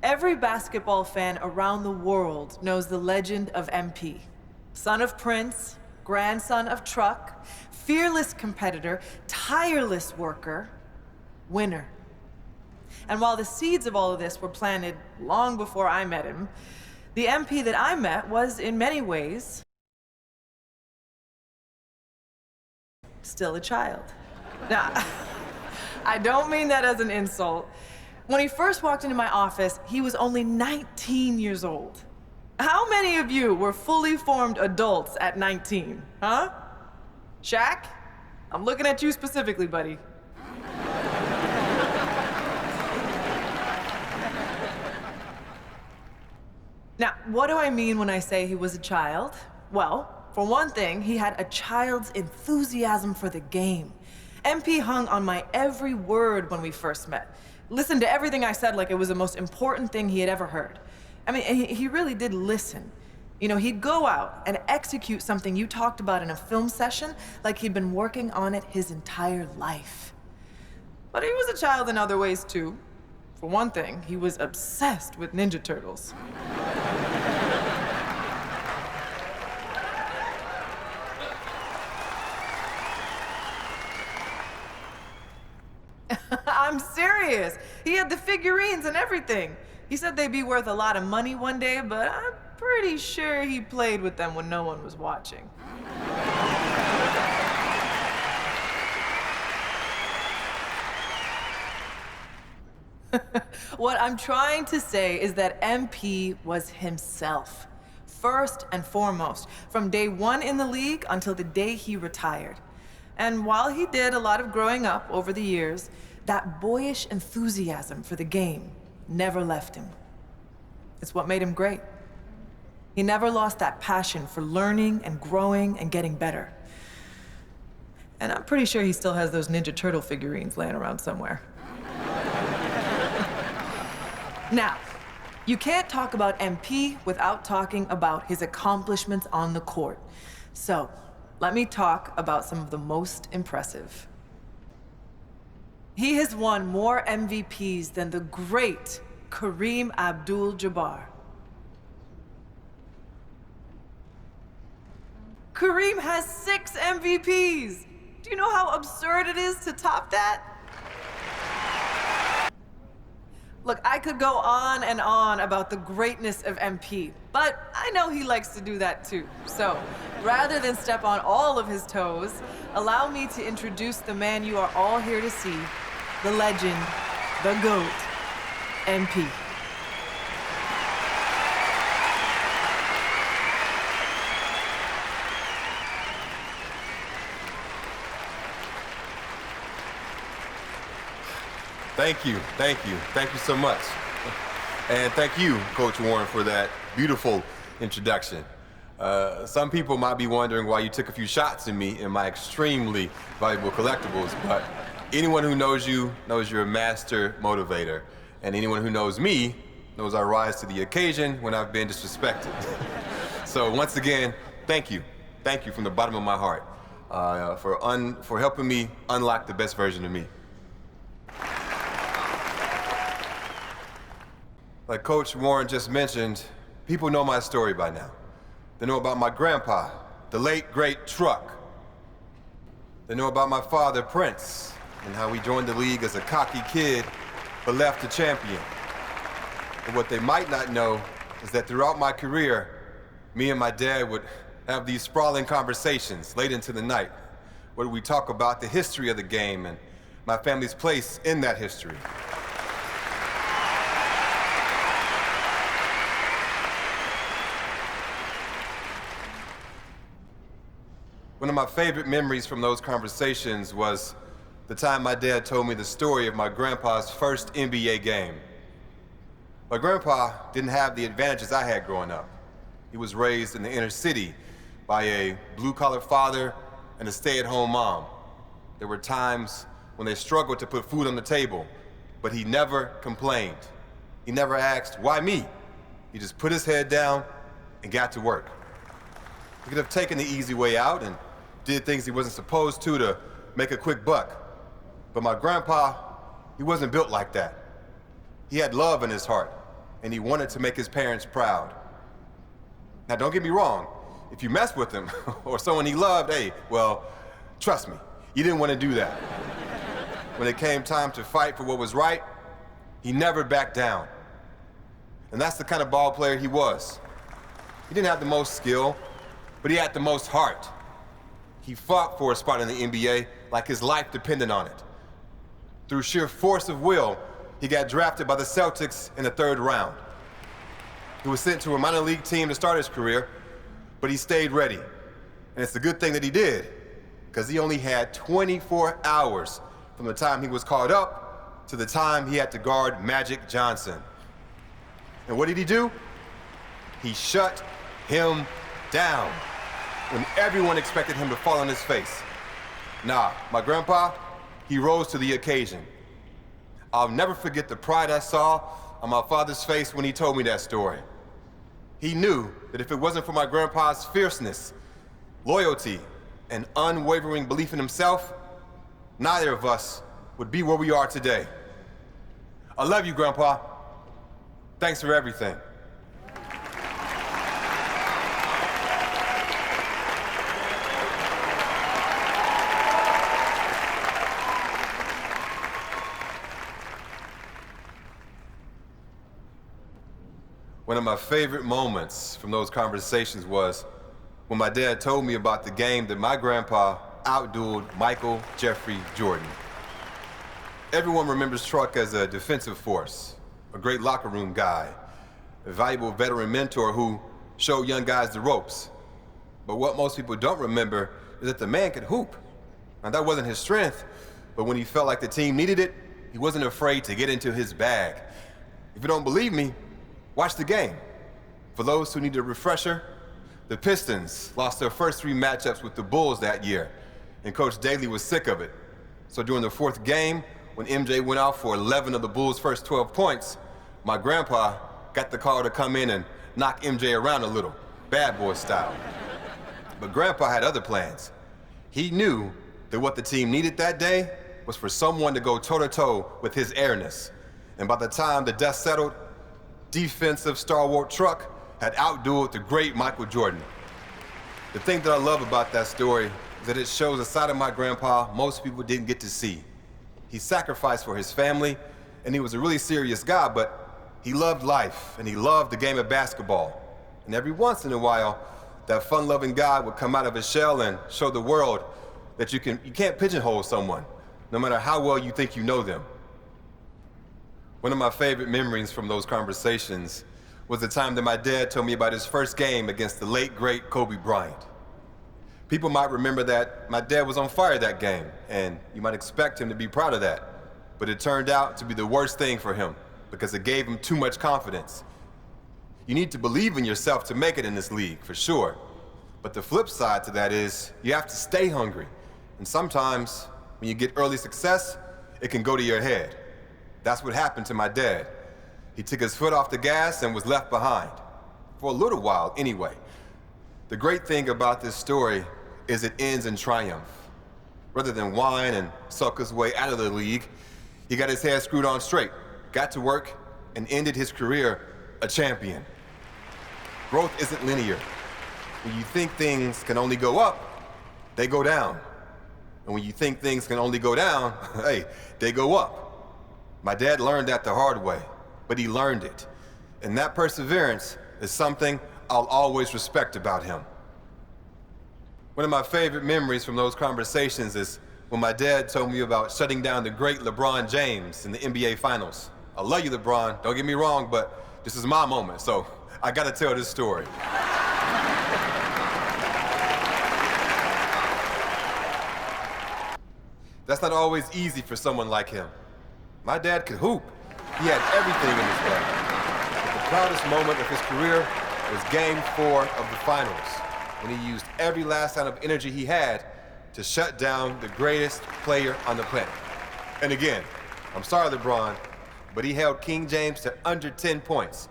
Every basketball fan around the world knows the legend of MP. Son of Prince, grandson of Truck, fearless competitor, tireless worker, winner. And while the seeds of all of this were planted long before I met him, the MP that I met was, in many ways, still a child. Now, I don't mean that as an insult. When he first walked into my office, he was only 19 years old. How many of you were fully formed adults at 19, huh? Shaq? I'm looking at you specifically, buddy. Now, what do I mean when I say he was a child? Well, for one thing, he had a child's enthusiasm for the game. MP hung on my every word when we first met. Listened to everything I said like it was the most important thing he had ever heard. I mean, he really did listen. You know, he'd go out and execute something you talked about in a film session like he'd been working on it his entire life. But he was a child in other ways, too. For one thing, he was obsessed with Ninja Turtles. I'm serious. He had the figurines and everything. He said they'd be worth a lot of money one day, but I'm pretty sure he played with them when no one was watching. What I'm trying to say is that MP was himself, first and foremost, from day one in the league until the day he retired. And while he did a lot of growing up over the years, that boyish enthusiasm for the game never left him. It's what made him great. He never lost that passion for learning and growing and getting better. And I'm pretty sure he still has those Ninja Turtle figurines laying around somewhere. Now, you can't talk about MP without talking about his accomplishments on the court. So, let me talk about some of the most impressive. He has won more MVPs than the great Kareem Abdul-Jabbar. Kareem has 6 MVPs. Do you know how absurd it is to top that? Look, I could go on and on about the greatness of MP, but I know he likes to do that too. So, rather than step on all of his toes, allow me to introduce the man you are all here to see, the legend, the GOAT, MP. Thank you so much. And thank you, Coach Warren, for that beautiful introduction. Some people might be wondering why you took a few shots at me in my extremely valuable collectibles, but anyone who knows you knows you're a master motivator, and anyone who knows me knows I rise to the occasion when I've been disrespected. So once again, thank you from the bottom of my heart for helping me unlock the best version of me. Like Coach Warren just mentioned, people know my story by now. They know about my grandpa, the late, great Truck. They know about my father, Prince, and how he joined the league as a cocky kid, but left a champion. And what they might not know is that throughout my career, me and my dad would have these sprawling conversations late into the night, where we talk about the history of the game and my family's place in that history. One of my favorite memories from those conversations was the time my dad told me the story of my grandpa's first NBA game. My grandpa didn't have the advantages I had growing up. He was raised in the inner city by a blue-collar father and a stay-at-home mom. There were times when they struggled to put food on the table, but he never complained. He never asked, why me? He just put his head down and got to work. He could have taken the easy way out and did things he wasn't supposed to make a quick buck. But my grandpa, he wasn't built like that. He had love in his heart, and he wanted to make his parents proud. Now, don't get me wrong. If you mess with him or someone he loved, hey, well, trust me, you didn't want to do that. When it came time to fight for what was right, he never backed down. And that's the kind of ball player he was. He didn't have the most skill, but he had the most heart. He fought for a spot in the NBA like his life depended on it. Through sheer force of will, he got drafted by the Celtics in the 3rd round. He was sent to a minor league team to start his career, but he stayed ready. And it's a good thing that he did, because he only had 24 hours from the time he was called up to the time he had to guard Magic Johnson. And what did he do? He shut him down when everyone expected him to fall on his face. Nah, my grandpa, he rose to the occasion. I'll never forget the pride I saw on my father's face when he told me that story. He knew that if it wasn't for my grandpa's fierceness, loyalty, and unwavering belief in himself, neither of us would be where we are today. I love you, Grandpa. Thanks for everything. One of my favorite moments from those conversations was when my dad told me about the game that my grandpa outdueled Michael Jeffrey Jordan. Everyone remembers Truck as a defensive force, a great locker room guy, a valuable veteran mentor who showed young guys the ropes. But what most people don't remember is that the man could hoop. And that wasn't his strength, but when he felt like the team needed it, he wasn't afraid to get into his bag. If you don't believe me, watch the game. For those who need a refresher, the Pistons lost their first 3 matchups with the Bulls that year, and Coach Daly was sick of it. So during the 4th game, when MJ went out for 11 of the Bulls' first 12 points, my grandpa got the call to come in and knock MJ around a little, bad boy style. But Grandpa had other plans. He knew that what the team needed that day was for someone to go toe-to-toe with his airness. And by the time the dust settled, defensive stalwart Truck had outdueled the great Michael Jordan. The thing that I love about that story is that it shows a side of my grandpa most people didn't get to see. He sacrificed for his family, and he was a really serious guy, but he loved life, and he loved the game of basketball. And every once in a while, that fun-loving guy would come out of his shell and show the world that you can't pigeonhole someone, no matter how well you think you know them. One of my favorite memories from those conversations was the time that my dad told me about his first game against the late, great Kobe Bryant. People might remember that my dad was on fire that game, and you might expect him to be proud of that. But it turned out to be the worst thing for him, because it gave him too much confidence. You need to believe in yourself to make it in this league, for sure. But the flip side to that is you have to stay hungry. And sometimes, when you get early success, it can go to your head. That's what happened to my dad. He took his foot off the gas and was left behind. For a little while, anyway. The great thing about this story is it ends in triumph. Rather than whine and sulk his way out of the league, he got his head screwed on straight, got to work, and ended his career a champion. Growth isn't linear. When you think things can only go up, they go down. And when you think things can only go down, hey, they go up. My dad learned that the hard way, but he learned it. And that perseverance is something I'll always respect about him. One of my favorite memories from those conversations is when my dad told me about shutting down the great LeBron James in the NBA Finals. I love you, LeBron, don't get me wrong, but this is my moment, so I gotta tell this story. That's not always easy for someone like him. My dad could hoop. He had everything in his bag. But the proudest moment of his career was Game 4 of the Finals, when he used every last ounce of energy he had to shut down the greatest player on the planet. And again, I'm sorry, LeBron, but he held King James to under 10 points.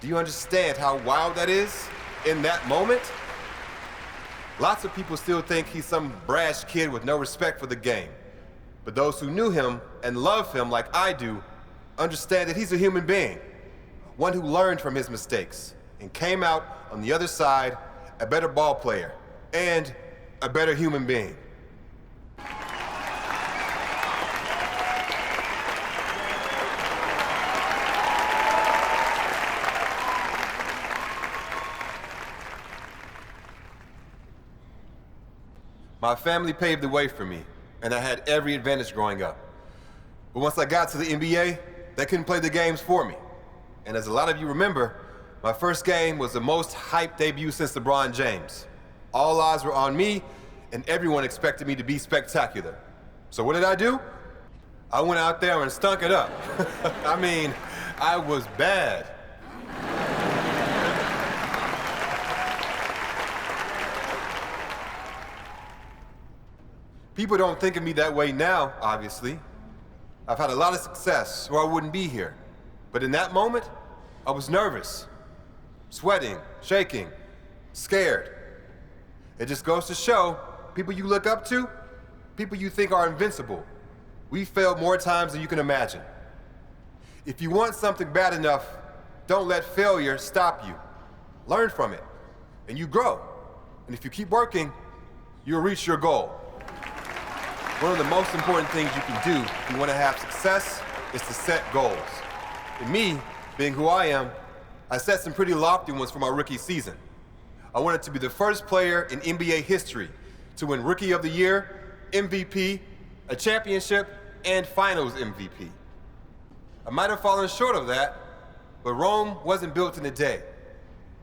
Do you understand how wild that is in that moment? Lots of people still think he's some brash kid with no respect for the game. But those who knew him and love him like I do understand that he's a human being, one who learned from his mistakes and came out on the other side a better ball player and a better human being. My family paved the way for me, and I had every advantage growing up. But once I got to the NBA, they couldn't play the games for me. And as a lot of you remember, my first game was the most hyped debut since LeBron James. All eyes were on me, and everyone expected me to be spectacular. So what did I do? I went out there and stunk it up. I mean, I was bad. People don't think of me that way now, obviously. I've had a lot of success, or I wouldn't be here. But in that moment, I was nervous, sweating, shaking, scared. It just goes to show, people you look up to, people you think are invincible, we failed more times than you can imagine. If you want something bad enough, don't let failure stop you. Learn from it, and you grow. And if you keep working, you'll reach your goal. One of the most important things you can do if you want to have success is to set goals. And me, being who I am, I set some pretty lofty ones for my rookie season. I wanted to be the first player in NBA history to win Rookie of the Year, MVP, a championship, and Finals MVP. I might have fallen short of that, but Rome wasn't built in a day.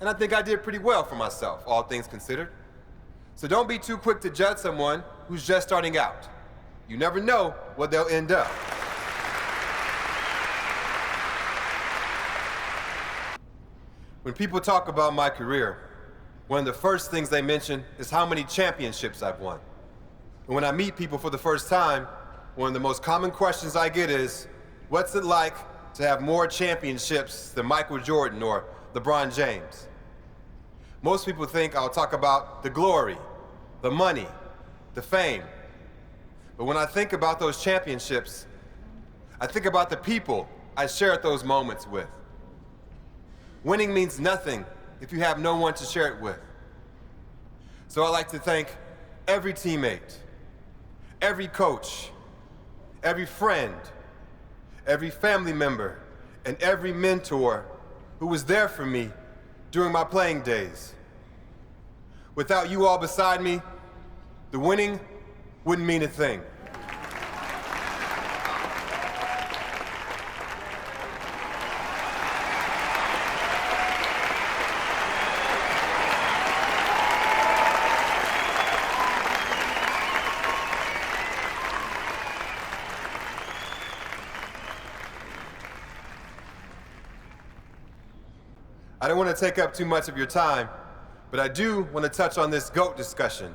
And I think I did pretty well for myself, all things considered. So don't be too quick to judge someone who's just starting out. You never know what they'll end up. When people talk about my career, one of the first things they mention is how many championships I've won. And when I meet people for the first time, one of the most common questions I get is, what's it like to have more championships than Michael Jordan or LeBron James? Most people think I'll talk about the glory, the money, the fame. But when I think about those championships, I think about the people I shared those moments with. Winning means nothing if you have no one to share it with. So I'd like to thank every teammate, every coach, every friend, every family member, and every mentor who was there for me during my playing days. Without you all beside me, the winning wouldn't mean a thing. I don't want to take up too much of your time, but I do want to touch on this GOAT discussion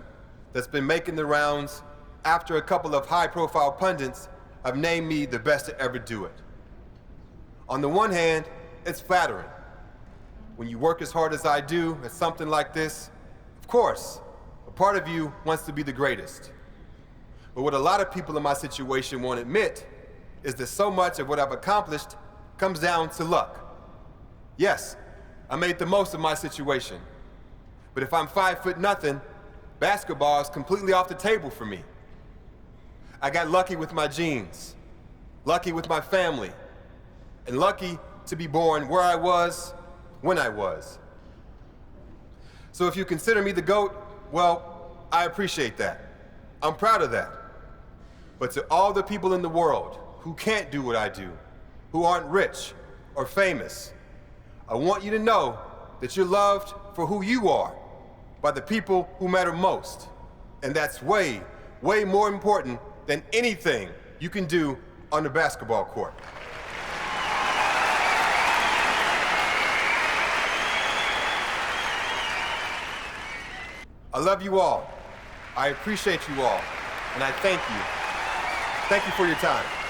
that's been making the rounds after a couple of high-profile pundits have named me the best to ever do it. On the one hand, it's flattering. When you work as hard as I do at something like this, of course, a part of you wants to be the greatest. But what a lot of people in my situation won't admit is that so much of what I've accomplished comes down to luck. Yes, I made the most of my situation. But if I'm 5'0", basketball is completely off the table for me. I got lucky with my genes, lucky with my family, and lucky to be born where I was, when I was. So if you consider me the GOAT, well, I appreciate that. I'm proud of that. But to all the people in the world who can't do what I do, who aren't rich or famous, I want you to know that you're loved for who you are by the people who matter most. And that's way, way more important than anything you can do on the basketball court. I love you all. I appreciate you all. And I thank you. Thank you for your time.